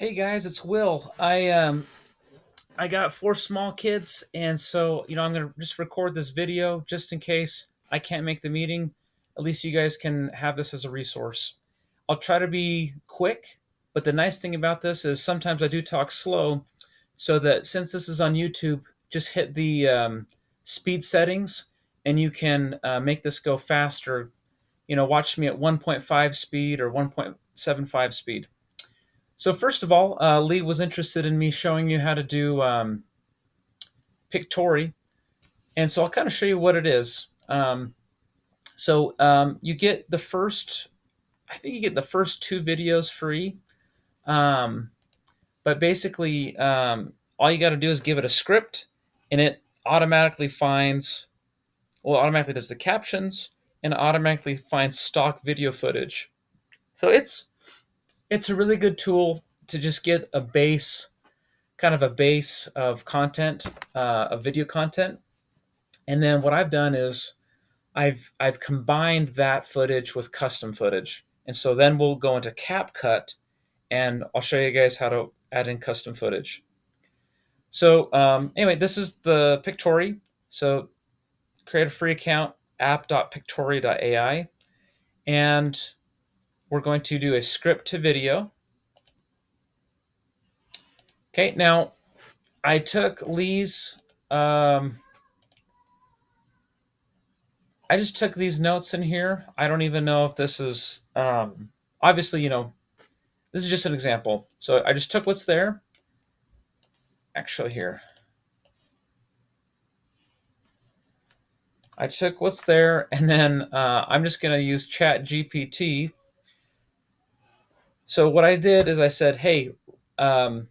Hey guys, it's Will. I got four small kids, and so I'm gonna just record this video just in case I can't make the meeting. At least you guys can have this as a resource. I'll try to be quick, but the nice thing about this is sometimes I do talk slow, so that since this is on YouTube, just hit the speed settings, and you can make this go faster. Watch me at 1.5 speed or 1.75 speed. So first of all, Lee was interested in me showing you how to do Pictory, and so I'll kind of show you what it is. You get the first, I think you get the first two videos free, um, but basically all you got to do is give it a script, and it automatically finds, well, it automatically does the captions, and it automatically finds stock video footage. So it's a really good tool to just get a base kind of a base of content, of video content. And then what I've done is I've combined that footage with custom footage. And so then we'll go into CapCut, and I'll show you guys how to add in custom footage. So anyway, this is the Pictory. So create a free account, app.pictory.ai, and we're going to do a script to video. Okay, now I took Lee's I just took these notes in here. I don't even know if this is obviously, this is just an example. So I just took what's there. Actually, here. I took what's there, and then I'm just going to use Chat GPT. So what I did is I said, hey, um,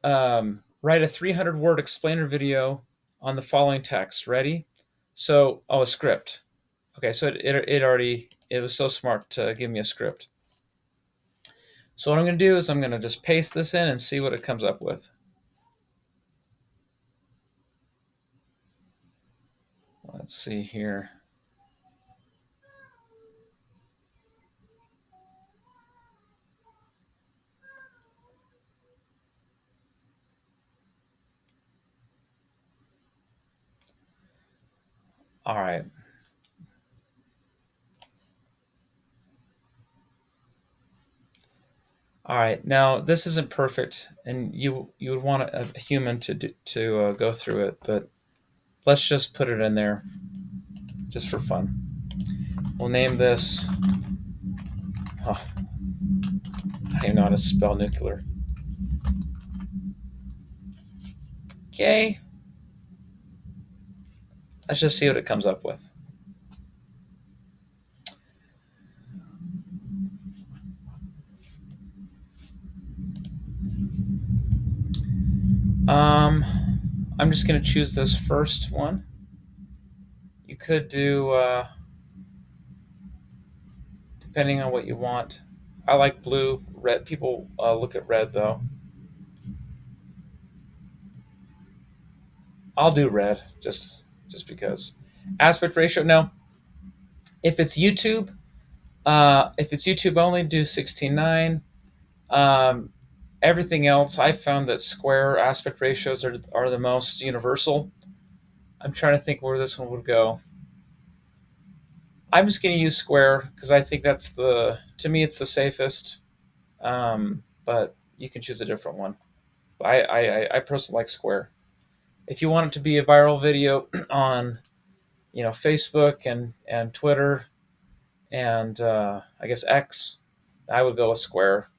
write a 300 word explainer video on the following text. Ready? So, oh, a script. Okay, so it was so smart to give me a script. So what I'm going to do is I'm going to just paste this in and see what it comes up with. Let's see here. All right. All right. Now this isn't perfect, and you would want a human to go through it, but let's just put it in there just for fun. We'll name this. Oh, I don't even know how to spell nuclear. Okay. Let's just see what it comes up with. Um, I'm just going to choose this first one. You could do, depending on what you want. I like blue, red. People look at red though. I'll do red just because. Aspect ratio. No, if it's YouTube only, do 16:9. Um, Everything else, I found that square aspect ratios are the most universal. I'm trying to think where this one would go. I'm just going to use square because I think to me, it's the safest. But you can choose a different one. I personally like square. If you want it to be a viral video on, Facebook and Twitter and I guess X, I would go with square.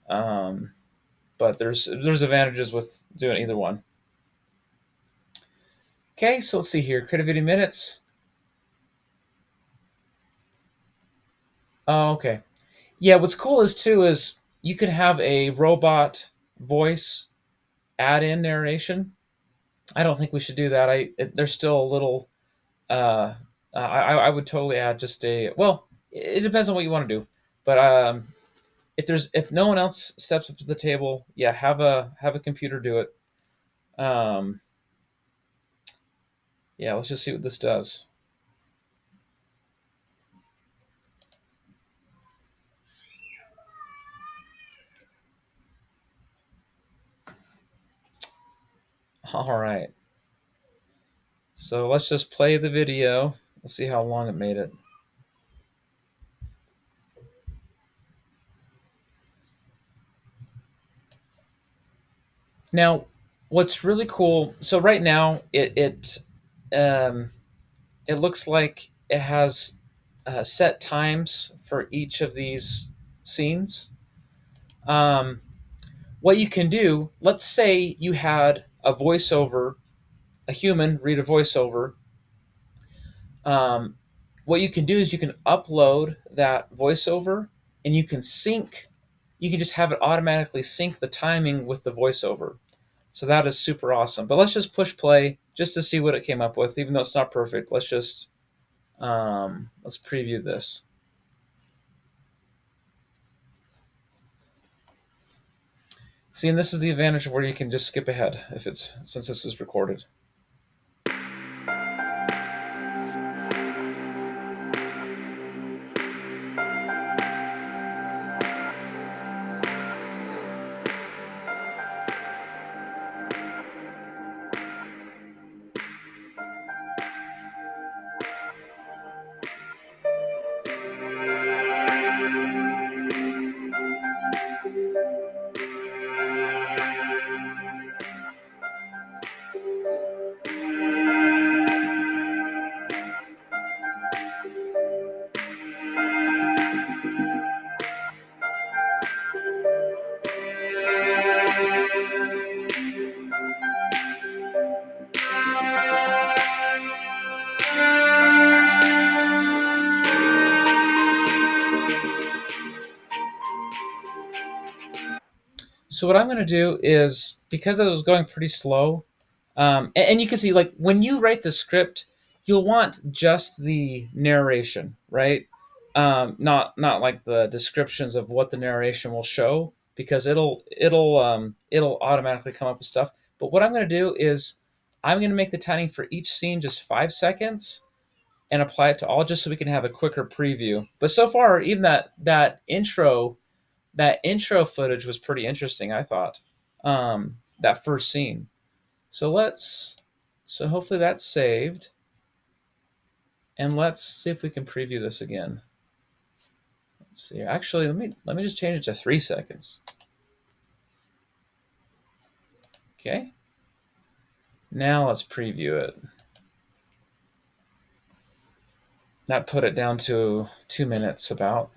Um, but there's advantages with doing either one. Okay, so let's see here. Creativity minutes. Oh, okay. Yeah, what's cool is you can have a robot voice add in narration. I don't think we should do that. There's still a little. I would totally add just a. Well, it depends on what you want to do, but if no one else steps up to the table, yeah, have a computer do it. Um, yeah, let's just see what this does. All right. So let's just play the video. Let's see how long it made it. Now, what's really cool, so right now um, it looks like it has set times for each of these scenes. Um, what you can do, let's say you had a voiceover, a human read a voiceover. Um, what you can do is you can upload that voiceover and you can sync, you can just have it automatically sync the timing with the voiceover. So that is super awesome. But let's just push play just to see what it came up with, even though it's not perfect. Let's preview this. See, and this is the advantage of where you can just skip ahead if it's since this is recorded. So what I'm going to do is, because it was going pretty slow, and you can see, like, when you write the script, you'll want just the narration, right? Not like the descriptions of what the narration will show, because it'll automatically come up with stuff. But what I'm going to do is I'm going to make the timing for each scene just 5 seconds and apply it to all, just so we can have a quicker preview. But so far, even that intro footage was pretty interesting, I thought. That first scene. So hopefully that's saved. And let's see if we can preview this again. Let's see. Actually, let me just change it to 3 seconds. Okay. Now let's preview it. That put it down to 2 minutes about.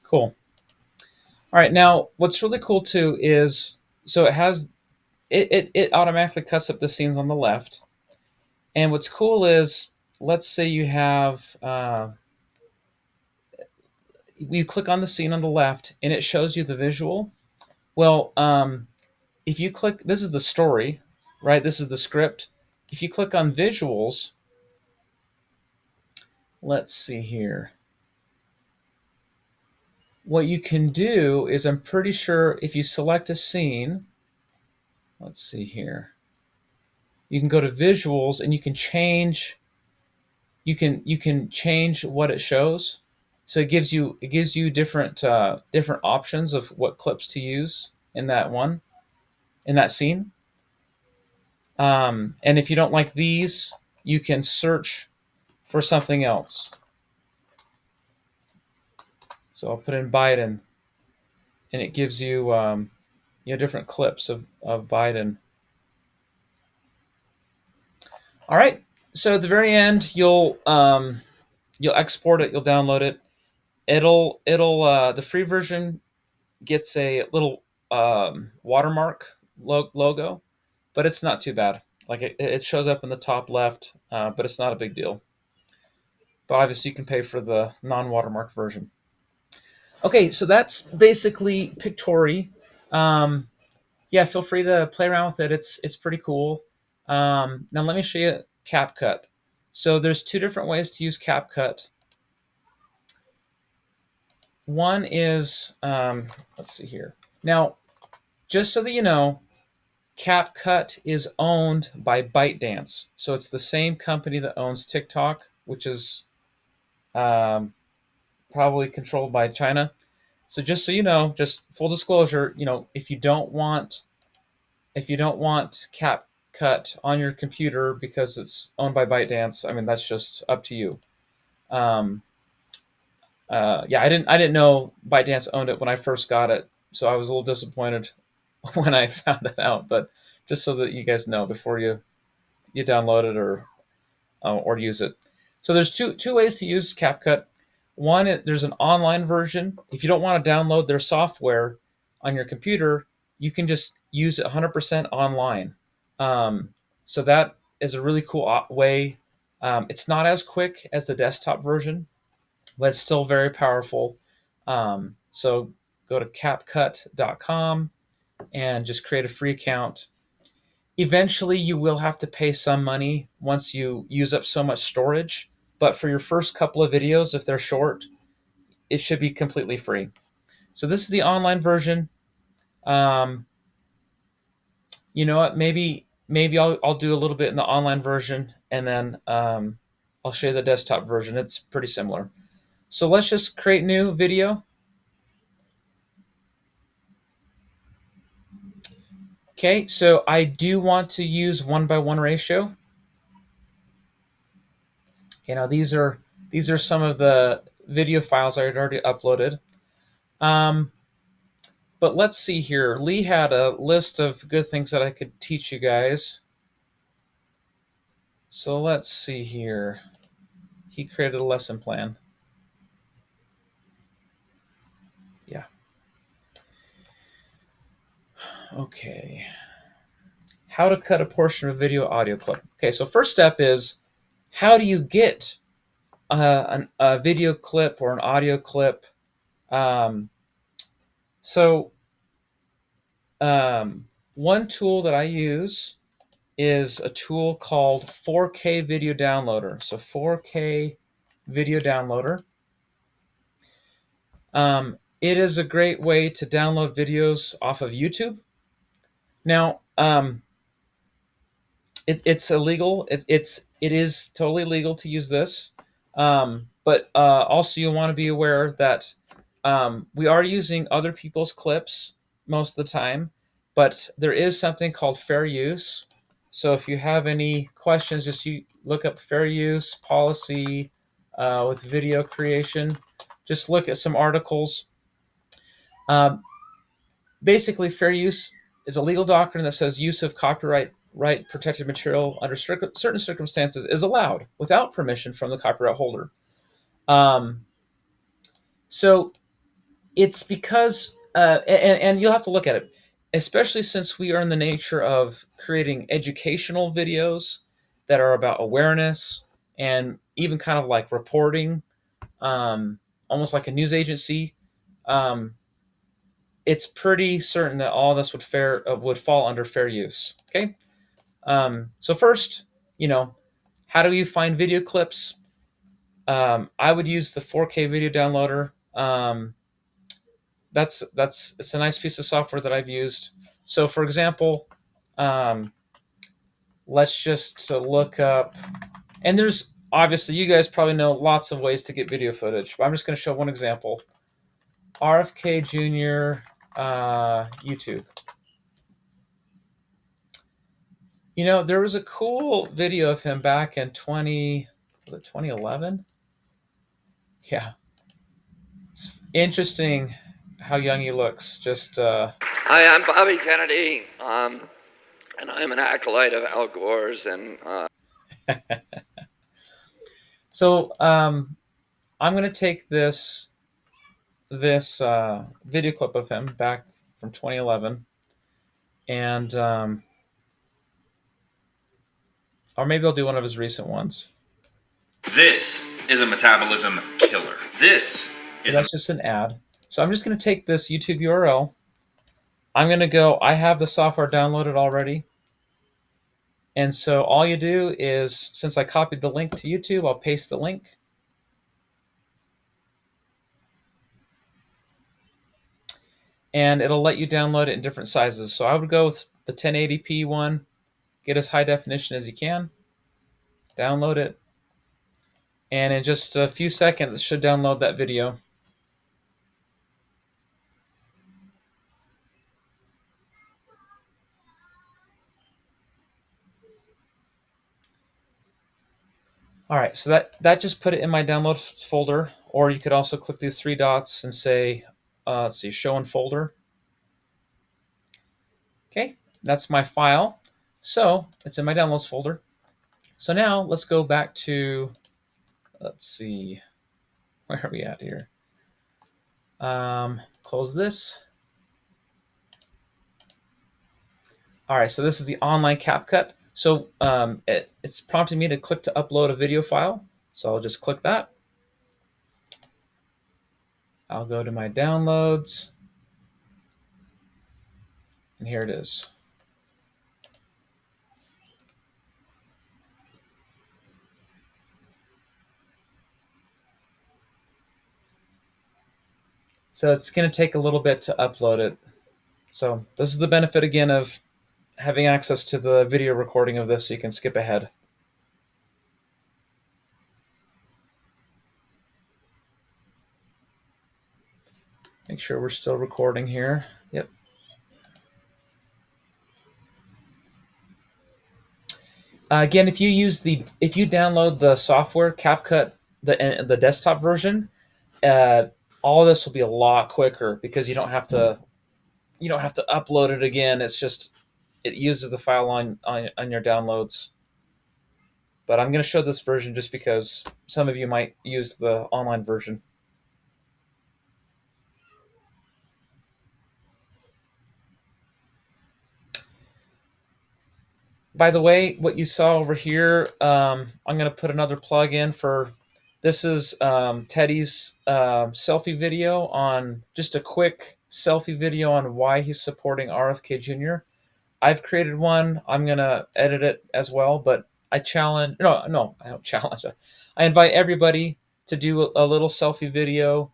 Cool. All right. Now, what's really cool too is, so it automatically cuts up the scenes on the left, And what's cool is, let's say you have, you click on the scene on the left and it shows you the visual. Well, if you click, this is the story, right? This is the script. If you click on visuals, let's see here. What you can do is, I'm pretty sure if you select a scene, let's see here, you can go to visuals and you can change what it shows. So it gives you different options of what clips to use in that scene. And if you don't like these, you can search for something else. So I'll put in Biden, and it gives you different clips of Biden. All right. So at the very end, you'll export it, you'll download it. It'll the free version gets a little watermark logo, but it's not too bad. Like it shows up in the top left, but it's not a big deal. But obviously, you can pay for the non-watermark version. Okay, so that's basically Pictory. Um, yeah, feel free to play around with it. It's pretty cool. Now let me show you CapCut. So there's two different ways to use CapCut. One is, let's see here. Now, just so that you know, CapCut is owned by ByteDance. So it's the same company that owns TikTok, which is um, probably controlled by China. So just so you know, just full disclosure, if you don't want CapCut on your computer because it's owned by ByteDance, I mean that's just up to you. Um, yeah, I didn't know ByteDance owned it when I first got it, so I was a little disappointed when I found that out. But just so that you guys know before you download it or use it. So there's two ways to use CapCut. One, there's an online version. If you don't want to download their software on your computer, you can just use it 100% online. Um, so that is a really cool way. It's not as quick as the desktop version, but it's still very powerful. So go to CapCut.com and just create a free account. Eventually, you will have to pay some money once you use up so much storage. But for your first couple of videos, if they're short, it should be completely free. So this is the online version. Um, you know what? Maybe I'll do a little bit in the online version, and then I'll show you the desktop version. It's pretty similar. So let's just create new video. Okay, so I do want to use 1:1 ratio. Okay, now these are some of the video files I had already uploaded. Um, but let's see here. Lee had a list of good things that I could teach you guys. So let's see here. He created a lesson plan. Yeah. Okay. How to cut a portion of a video audio clip. Okay, so first step is, how do you get a video clip or an audio clip? Um, so one tool that I use is a tool called 4K Video Downloader. So 4K Video Downloader. It is a great way to download videos off of YouTube. Now, it's illegal. It is totally legal to use this, but also you want to be aware that we are using other people's clips most of the time, but there is something called fair use. So if you have any questions, just you look up fair use policy with video creation. Just look at some articles. Basically, fair use is a legal doctrine that says use of copyright protected material under certain circumstances is allowed without permission from the copyright holder. Um, so it's because, and you'll have to look at it, especially since we are in the nature of creating educational videos. that are about awareness and even kind of like reporting, almost like a news agency, um, it's pretty certain that all this would fall under fair use. Okay, so first, you know, how do you find video clips? I would use the 4K video downloader. That's it's a nice piece of software that I've used. So, for example, um, let's just look up, and there's obviously you guys probably know lots of ways to get video footage, but I'm just going to show one example. RFK Jr. YouTube. You know, there was a cool video of him back in 2011? Yeah, it's interesting how young he looks. Just Hi, I'm Bobby Kennedy, and I'm an acolyte of Al Gore's. And so I'm gonna take this video clip of him back from 2011, and or maybe I'll do one of his recent ones. This is a metabolism killer. This is That's just an ad. So I'm just gonna take this YouTube URL. I'm gonna go. I have the software downloaded already. And so all you do is, since I copied the link to YouTube, I'll paste the link. And it'll let you download it in different sizes. So I would go with the 1080p one, get as high definition as you can, download it, and in just a few seconds, it should download that video. All right, so that just put it in my download folder, or you could also click these three dots and say, let's see, show in folder. Okay, that's my file. So it's in my downloads folder. So now let's go back to, let's see, where are we at here? Close this. All right, so this is the online CapCut. So it's prompting me to click to upload a video file. So I'll just click that. I'll go to my downloads, and here it is. So it's going to take a little bit to upload it. So this is the benefit again of having access to the video recording of this, so you can skip ahead. Make sure we're still recording here. Yep. Again, if you download the software CapCut, the desktop version, all of this will be a lot quicker because you don't have to upload it again. It's just it uses the file on your downloads. But I'm going to show this version just because some of you might use the online version. By the way, what you saw over here, I'm going to put another plug in for, this is Teddy's selfie video on, just a quick selfie video on why he's supporting RFK Jr. I've created one. I'm going to edit it as well, but I challenge, no, I don't challenge it. I invite everybody to do a little selfie video.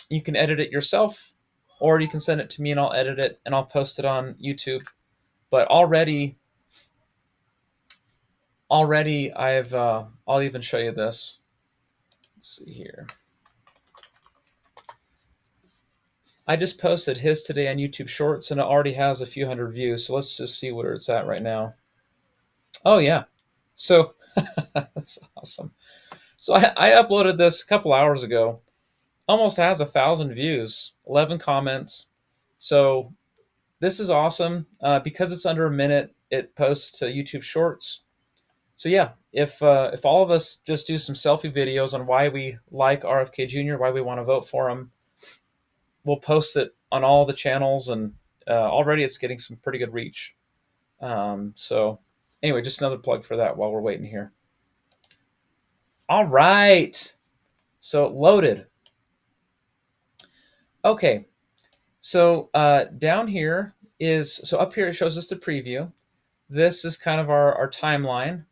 You can edit it yourself, or you can send it to me and I'll edit it and I'll post it on YouTube. But already I'll even show you this. Let's see here. I just posted his today on YouTube Shorts and it already has a few hundred views. So let's just see where it's at right now. Oh yeah. So that's awesome. So I uploaded this a couple hours ago. Almost has 1,000 views, 11 comments. So this is awesome. Because it's under a minute, it posts to YouTube Shorts. So yeah, if all of us just do some selfie videos on why we like RFK Jr., why we want to vote for him, we'll post it on all the channels, and already it's getting some pretty good reach. So Anyway, just another plug for that while we're waiting here. All right. So loaded. Okay. So down here is, so up here it shows us the preview. This is kind of our timeline.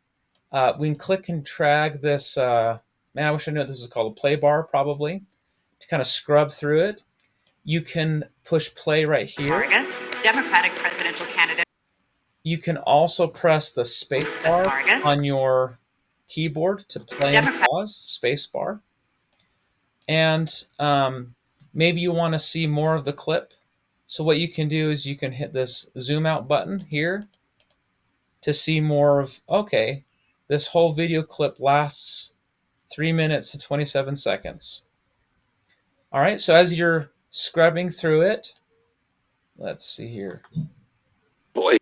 We can click and drag this. Man, I wish I knew what this was called. A play bar, probably, to kind of scrub through it. You can push play right here. Vargas, Democratic presidential candidate. You can also press the space bar on your keyboard to play and pause, space bar. And maybe you want to see more of the clip. So what you can do is you can hit this zoom out button here to see more of, okay, this whole video clip lasts 3 minutes and 27 seconds. All right, so as you're scrubbing through it, let's see here. Boy.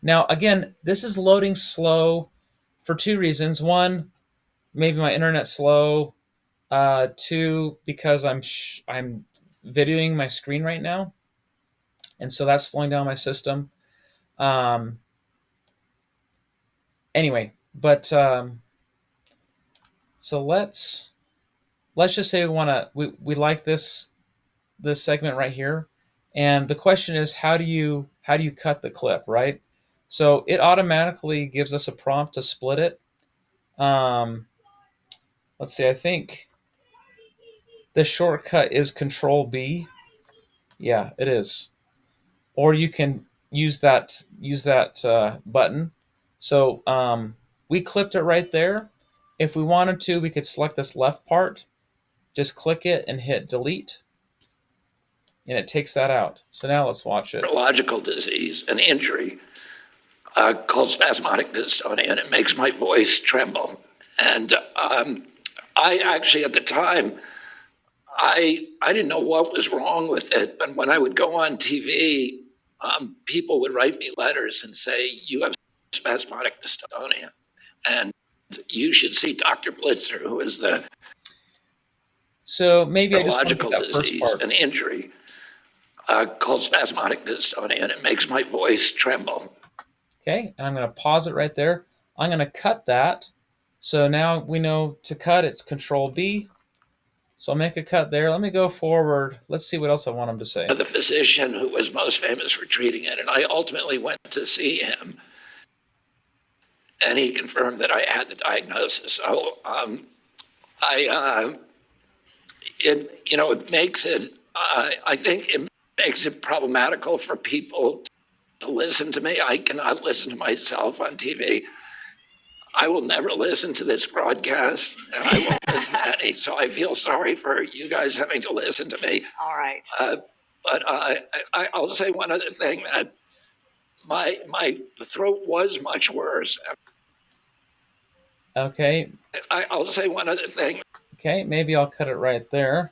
Now, again, this is loading slow for two reasons. One, maybe my internet's slow. Two, because I'm videoing my screen right now, and so that's slowing down my system. Anyway, but so let's just say we like this segment right here, and the question is, how do you cut the clip, right? So it automatically gives us a prompt to split it. Let's see, I think the shortcut is Control B. Yeah, it is. Or you can use that button. So we clipped it right there. If we wanted to, we could select this left part, just click it and hit delete, and it takes that out. So now let's watch it. Neurological disease, an injury called spasmodic dystonia, and it makes my voice tremble. And I actually, at the time, I didn't know what was wrong with it, but when I would go on TV, people would write me letters and say, "You have spasmodic dystonia, and you should see Dr. Blitzer, who is the So maybe I just want to neurological get that first disease, part. an injury called spasmodic dystonia, and it makes my voice tremble." Okay, and I'm going to pause it right there. I'm going to cut that. So now we know to cut, it's Control B. So I'll make a cut there. Let me go forward. Let's see what else I want him to say. The physician who was most famous for treating it, and I ultimately went to see him, and he confirmed that I had the diagnosis. So it makes it, I think it makes it problematical for people to listen to me. I cannot listen to myself on TV. I will never listen to this broadcast, and I won't listen to any. So I feel sorry for you guys having to listen to me. All right. But I'll say one other thing, that my throat was much worse. Okay. I'll say one other thing. Okay, maybe I'll cut it right there.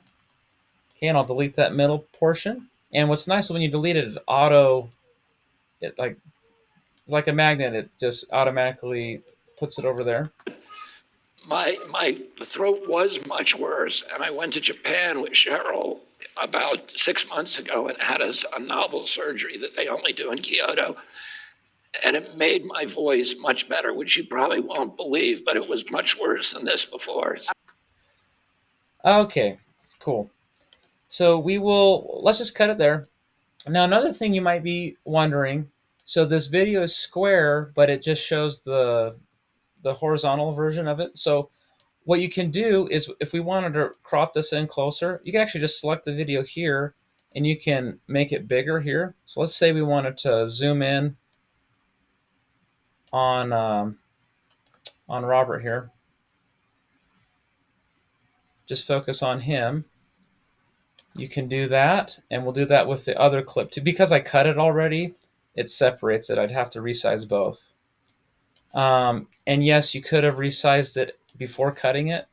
Okay, and I'll delete that middle portion. And what's nice is when you delete it, it's like a magnet. It just automatically puts it over there. My throat was much worse, and I went to Japan with Cheryl about 6 months ago and had a novel surgery that they only do in Kyoto. And it made my voice much better, which you probably won't believe, but it was much worse than this before. Okay, cool. So let's just cut it there. Now, another thing you might be wondering, so this video is square, but it just shows the horizontal version of it. So what you can do is, if we wanted to crop this in closer, you can actually just select the video here, and you can make it bigger here. So let's say we wanted to zoom in on Robert here. Just focus on him. You can do that, and we'll do that with the other clip too. Because I cut it already, it separates it. I'd have to resize both. And yes, you could have resized it before cutting it,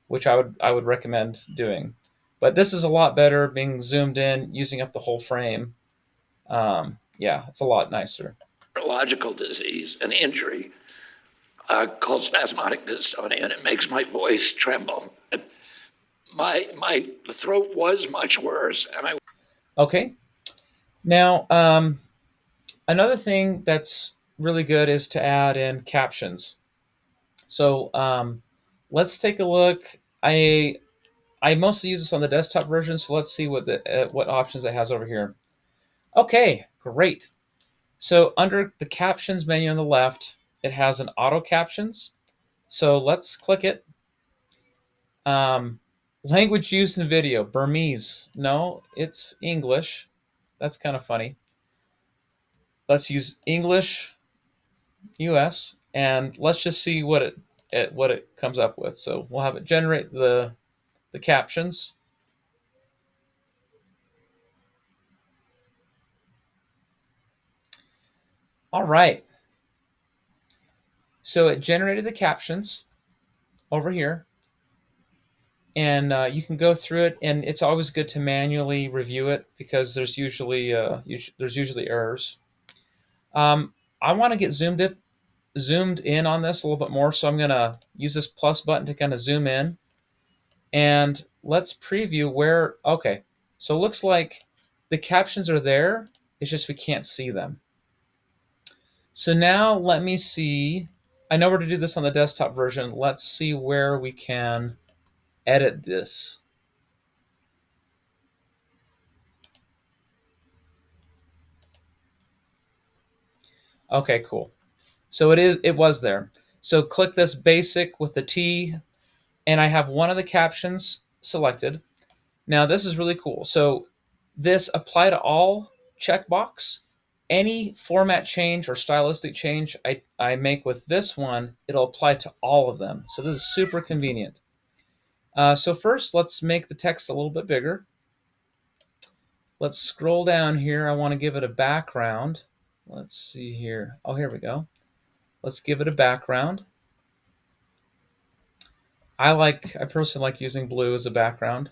which I would recommend doing. But this is a lot better, being zoomed in, using up the whole frame. Yeah, it's a lot nicer. Neurological disease, an injury called spasmodic dystonia, and it makes my voice tremble. My throat was much worse, and I. Okay. Now, another thing that's really good is to add in captions. So let's take a look. I mostly use this on the desktop version, so let's see what options it has over here. Okay, great. So under the captions menu on the left, it has an auto captions. So let's click it. Um, Language used in video, Burmese. No, it's English. That's kind of funny. Let's use English US, and let's just see what it comes up with. So we'll have it generate the captions. All right. So it generated the captions over here, and you can go through it. And it's always good to manually review it because there's usually errors. I want to get zoomed in on this a little bit more, so I'm going to use this plus button to kind of zoom in, and let's preview where. Okay, so it looks like the captions are there. It's just we can't see them. So now let me see. I know where to do this on the desktop version. Let's see where we can edit this. Okay, cool. So it was there. So click this basic with the T, and I have one of the captions selected. Now this is really cool. So this apply to all checkbox. Any format change or stylistic change I make with this one, it'll apply to all of them. So this is super convenient. So first, let's make the text a little bit bigger. Let's scroll down here. I want to give it a background. Let's see here. Oh, here we go. Let's give it a background. I personally like using blue as a background.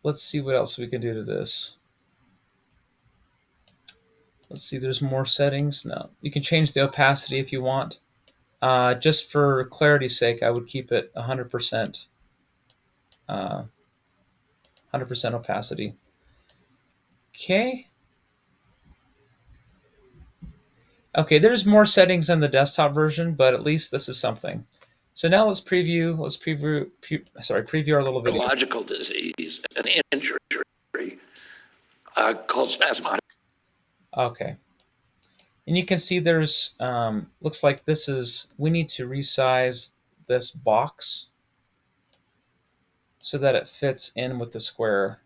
Let's see what else we can do to this. Let's see, there's more settings. No, you can change the opacity if you want. Just for clarity's sake, I would keep it 100%, 100% opacity. Okay. Okay, there's more settings in the desktop version, but at least this is something. So now let's preview. Let's preview our little video. Neurological disease, an injury called spasmodic. Okay. And you can see there's, looks like we need to resize this box so that it fits in with the square.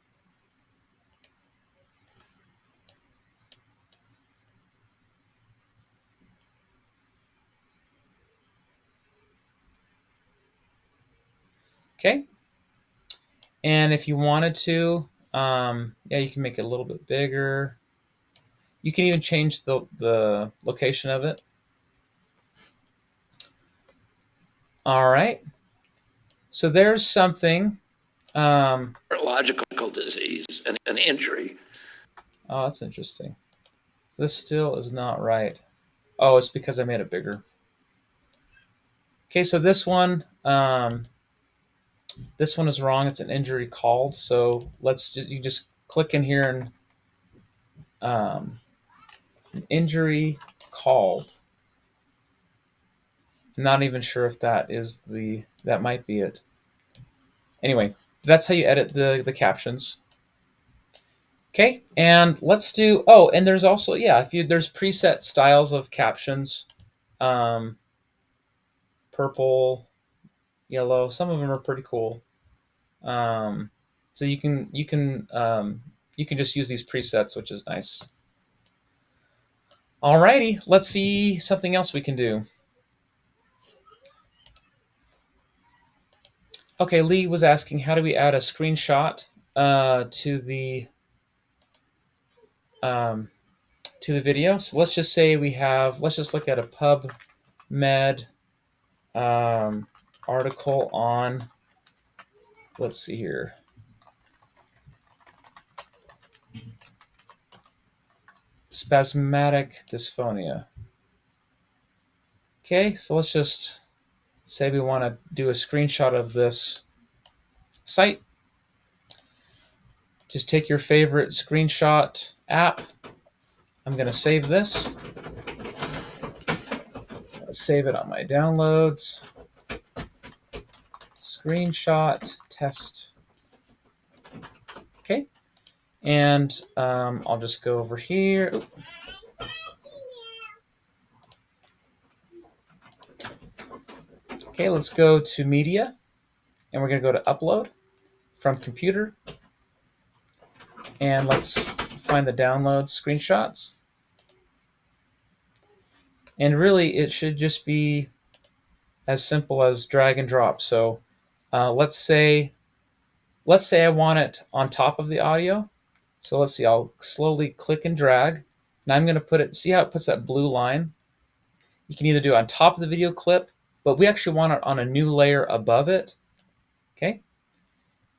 Okay. And if you wanted to, yeah, you can make it a little bit bigger. You can even change the location of it. All right. So there's something. Neurological disease, an injury. Oh, that's interesting. This still is not right. Oh, it's because I made it bigger. Okay, so this one is wrong. It's an injury called. So you just click in here and an injury called. I'm not even sure if that might be it. Anyway, that's how you edit the captions. Okay, and let's do. Oh, and there's also there's preset styles of captions, purple, yellow. Some of them are pretty cool. So you can just use these presets, which is nice. Alrighty, let's see something else we can do. Okay, Lee was asking, how do we add a screenshot to the video? So let's just say let's just look at a PubMed article on, let's see here. Spasmodic dysphonia. Okay, so let's just say we want to do a screenshot of this site. Just take your favorite screenshot app I'm going to save this. Save it on my downloads. Screenshot test. Okay. And I'll just go over here. Ooh. Okay, let's go to media, and we're going to go to upload from computer, and let's find the download screenshots. And really, it should just be as simple as drag and drop. So let's say I want it on top of the audio. So let's see, I'll slowly click and drag. Now I'm going to put it, see how it puts that blue line? You can either do it on top of the video clip, but we actually want it on a new layer above it. Okay.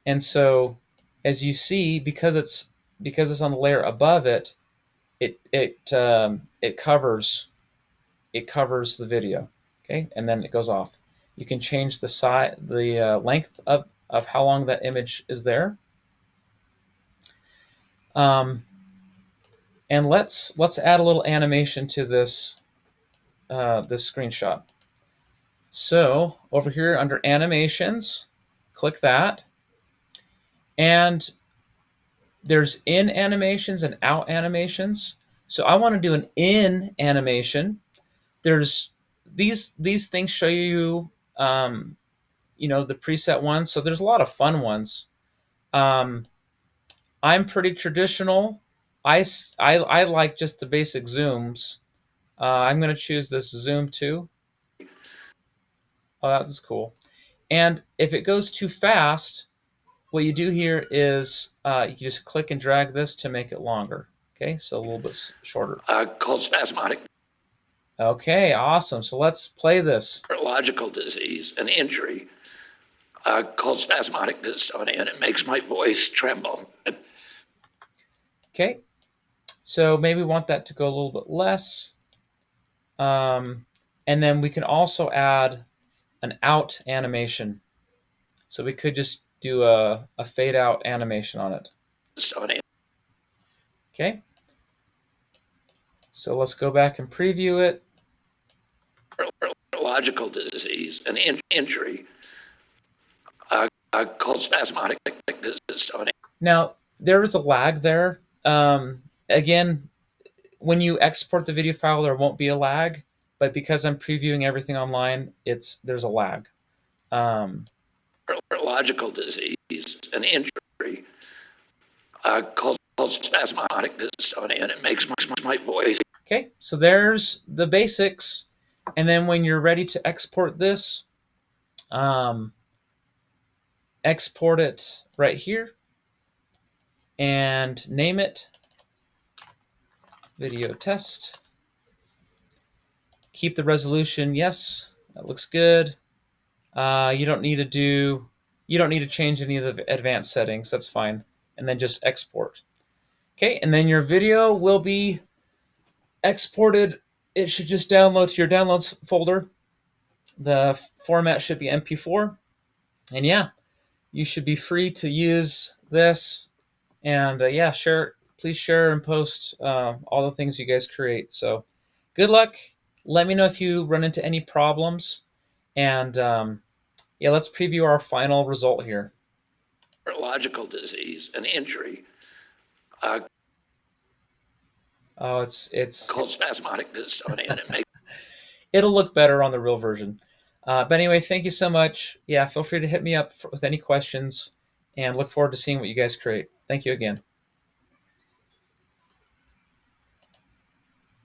And so as you see, because it's on the layer above it, it covers the video. Okay, and then it goes off. You can change the size, the length of how long that image is there. And let's add a little animation to this this screenshot. So over here under animations, click that, and there's in animations and out animations. So I want to do an in animation. There's these things show you the preset ones. So there's a lot of fun ones. I'm pretty traditional. I like just the basic zooms. I'm going to choose this zoom 2. Oh, that was cool. And if it goes too fast, what you do here is you just click and drag this to make it longer. Okay, so a little bit shorter. Called spasmodic Okay, awesome. So let's play this. neurological disease, an injury called spasmodic dystonia, and it makes my voice tremble. Okay, so maybe we want that to go a little bit less. And then we can also add an out animation. So we could just do a fade out animation on it. Dystonia. Okay. So let's go back and preview it. Neurological disease, an injury called spasmodic dystonia. Now, there is a lag there. Again, when you export the video file, there won't be a lag, but because I'm previewing everything online, there's a lag. Neurological disease, an injury called spasmodic dystonia, and it makes my voice. Okay, so there's the basics. And then when you're ready to export this, export it right here and name it video test. Keep the resolution, yes, that looks good. You don't need to change any of the advanced settings, that's fine. And then just export. Okay, and then your video will be exported. It should just download to your downloads folder. The format should be MP4. And yeah, you should be free to use this. And yeah, please share and post all the things you guys create. So good luck. Let me know if you run into any problems. And yeah, let's preview our final result here. Neurological disease, an injury Oh, it's called spasmodic dystonia, and it makes. It'll look better on the real version. But anyway, thank you so much. Yeah, feel free to hit me up with any questions, and look forward to seeing what you guys create. Thank you again.